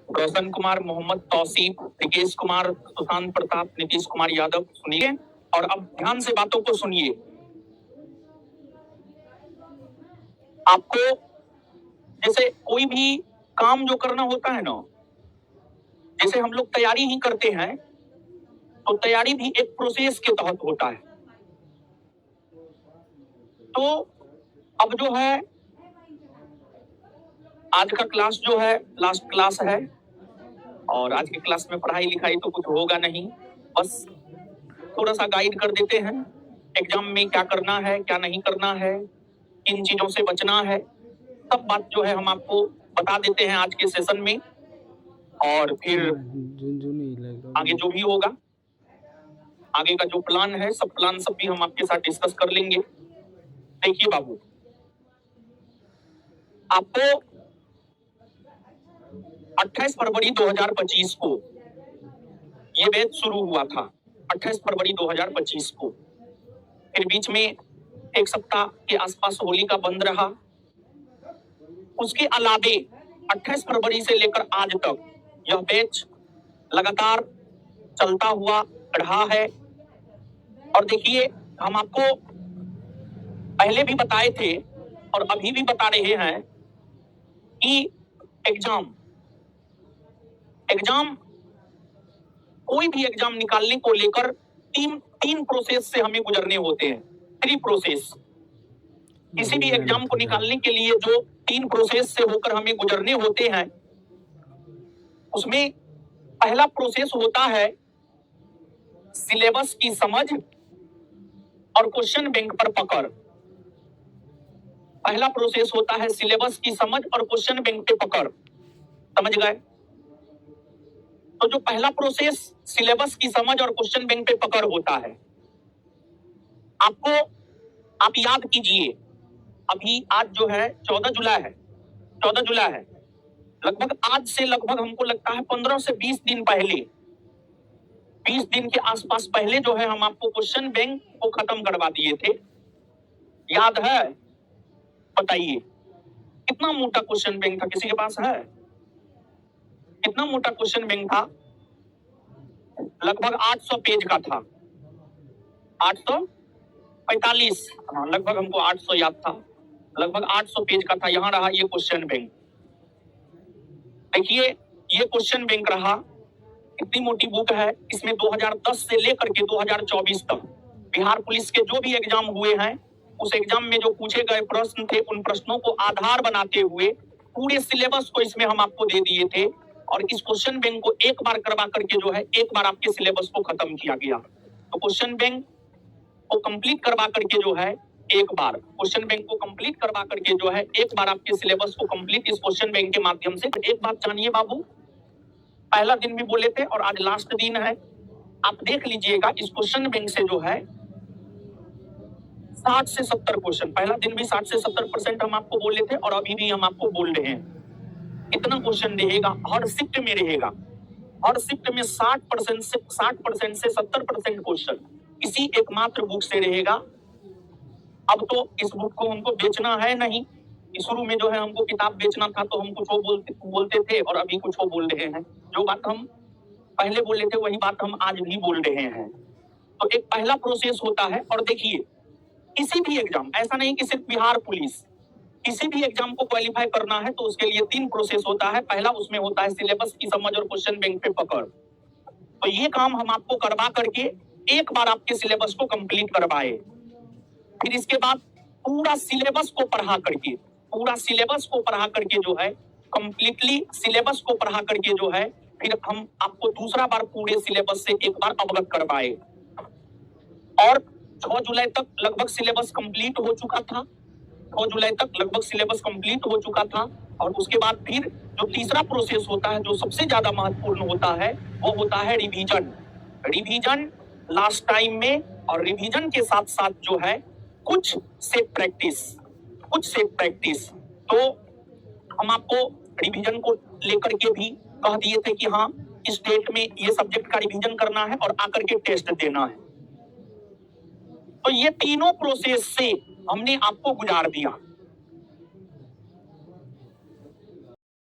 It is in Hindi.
रोशन कुमार, मोहम्मद तौसीफ, रिकेश कुमार, सुशांत प्रताप, नीतीश कुमार यादव, सुनिए और अब ध्यान से बातों को सुनिए। आपको जैसे कोई भी काम जो करना होता है ना, जैसे हम लोग तैयारी ही करते हैं, तो तैयारी भी एक प्रोसेस के तहत होता है। तो अब जो है आज का क्लास जो है लास्ट क्लास है और आज की क्लास में पढ़ाई लिखाई तो कुछ होगा नहीं, बस थोड़ा सा गाइड कर देते हैं एग्जाम में क्या करना है, क्या नहीं करना है, किन चीजों से बचना है, सब बात जो है हम आपको बता देते हैं आज के सेशन में। और फिर आगे जो भी होगा, आगे का जो प्लान है, सब प्लान सब भी हम आपके साथ डिस्कस कर लेंगे। देखिए बाबू, आपको 28 फरवरी 2025 को ये बैच शुरू हुआ था, 28 फरवरी 2025 को। फिर बीच में एक सप्ताह के आसपास होली का बंद रहा। उसके अलावे 28 फरवरी से लेकर आज तक यह बैच लगातार चलता हुआ रहा है। और देखिए, हम आपको पहले भी बताए थे और अभी भी बता रहे हैं कि एग्जाम कोई भी एग्जाम निकालने को लेकर तीन प्रोसेस से हमें गुजरने होते हैं, 3 प्रोसेस। किसी भी एग्जाम को निकालने के लिए जो 3 प्रोसेस से होकर हमें गुजरने होते हैं, उसमें पहला प्रोसेस होता है सिलेबस की समझ और क्वेश्चन बैंक पर पकड़। पहला प्रोसेस होता है सिलेबस की समझ और क्वेश्चन बैंक पे पकड़, समझ गए? तो जो पहला प्रोसेस सिलेबस की समझ और क्वेश्चन बैंक पे पकड़ होता है, आप याद कीजिए, अभी आज जो है 14 जुलाई है। लगभग आज से लगभग हमको लगता है 15 से 20 दिन पहले, 20 दिन के आसपास पहले जो है हम आपको क्वेश्चन बैंक को खत्म करवा दिए थे। याद है? बताइए कितना मोटा क्वेश्चन बैंक था, किसी के पास है? कितना मोटा क्वेश्चन बैंक था? लगभग 800 पेज का था, 845, हाँ लगभग हमको 800 याद था, लगभग 800 पेज का था। यहां रहा ये क्वेश्चन बैंक। देखिए ये क्वेश्चन बैंक रहा, इतनी मोटी बुक है। इसमें 2010 से लेकर के 2024 तक बिहार पुलिस के जो भी एग्जाम हुए हैं, उस एग्जाम में जो पूछे गए प्रश्न थे, उन प्रश्नों को आधार बनाते हुए पूरे सिलेबस को इसमें हम आपको दे दिए थे। और इस क्वेश्चन बैंक को एक बार करवा करके जो है एक बार आपके सिलेबस को खत्म किया गया। तो क्वेश्चन बैंक को कंप्लीट करवा करके जो है एक बार क्वेश्चन बैंक को कंप्लीट करवा करके जो है एक बार आपके सिलेबस को कंप्लीट इस क्वेश्चन बैंक के माध्यम से। एक बात जानिए बाबू, पहला दिन भी बोले थे और आज लास्ट दिन है, आप देख लीजिएगा इस क्वेश्चन बैंक से जो है 60 से 70 क्वेश्चन, पहला दिन भी 60 से 70% हम आपको बोले थे और अभी भी हम आपको बोल रहे हैं। इतना क्वेश्चन रहेगा, हर शिफ्ट में रहेगा, हर शिफ्ट में 60% से 70% क्वेश्चन इसी एकमात्र बुक से रहेगा। अब तो इस बुक को हमको बेचना है नहीं, शुरू में जो है हमको किताब बेचना था तो हम कुछ वो बोलते थे और अभी कुछ वो बोल रहे हैं। जो बात हम पहले बोले थे वही बात हम आज भी बोल रहे हैं। तो एक पहला प्रोसेस होता है। और देखिए किसी भी एग्जाम, ऐसा नहीं कि सिर्फ बिहार पुलिस, किसी भी एग्जाम को क्वालिफाई करना है तो उसके लिए 3 प्रोसेस होता है। पहला उसमें होता है सिलेबस की समझ और क्वेश्चन बैंक पे पकड़। तो ये काम हम आपको करवा करके एक बार आपके सिलेबस को कंप्लीट करवाए। फिर इसके बाद पूरा सिलेबस को पढ़ा करके जो है कंप्लीटली सिलेबस को पढ़ा करके जो है फिर हम आपको दूसरा बार पूरे सिलेबस से एक बार अवगत करवाए। और 6 जुलाई तक लगभग सिलेबस कंप्लीट हो चुका था, 6 जुलाई तक लगभग सिलेबस कंप्लीट हो चुका था। और उसके बाद फिर जो तीसरा प्रोसेस होता है, जो सबसे ज्यादा महत्वपूर्ण होता है, वो होता है रिवीजन लास्ट टाइम में। और रिवीजन के साथ साथ जो है कुछ सेट प्रैक्टिस। तो हम आपको रिवीजन को लेकर के भी कह दिए थे कि हाँ इस डेट में ये सब्जेक्ट का रिवीजन करना है और आकर के टेस्ट देना है। तो ये तीनों प्रोसेस से हमने आपको गुजार दिया।